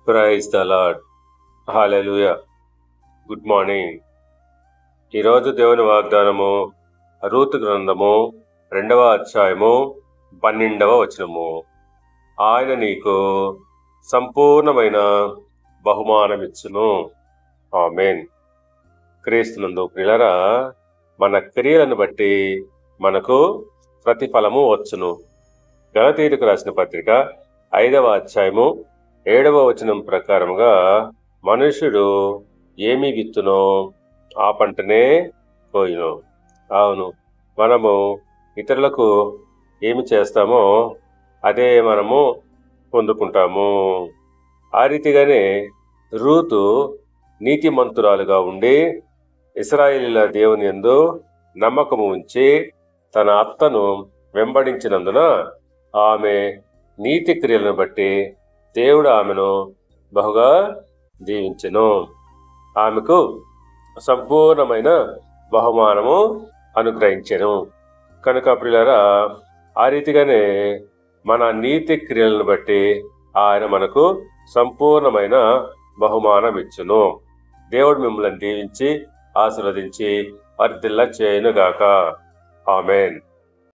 Praise the Lord. హల్లెలూయా. Good morning. ఈరోజు దేవుని వాగ్దానము రూతు గ్రంథము 2వ అధ్యాయము 12వ వచనము. ఆయన నీకు సంపూర్ణమైన బహుమానమిచ్చును. ఆమేన్. క్రీస్తునందు ప్రియులారా, మన క్రియలను బట్టి మనకు ప్రతిఫలము వచ్చును. గలతీయులకు రాసిన పత్రిక 5వ అధ్యాయము 7వ వచనం ప్రకారముగా మనుష్యుడు ఏమి విత్తునో ఆ పంటనే కోయును. అవును, మనము ఇతరులకు ఏమి చేస్తామో అదే మనము పొందుకుంటాము. ఆ రీతిగానే రూతు నీతిమంతురాలుగా ఉండి ఇశ్రాయేలీయుల దేవుని యందు నమ్మకము ఉంచి తన అత్తను వెంబడించినందున ఆమె నీతి క్రియలను బట్టి దేవుడు ఆమెను బహుగా దీవించెను. ఆమెకు సంపూర్ణమైన బహుమానము అనుగ్రహించెను. కనుక ప్రియులారా, ఆ రీతిగానే మన నీతి క్రియలను బట్టి ఆయన మనకు సంపూర్ణమైన బహుమానం ఇచ్చును. దేవుడు మిమ్మల్ని దీవించి ఆశీర్వదించి వర్ధిల్ల చేయునుగాక. ఆమేన్.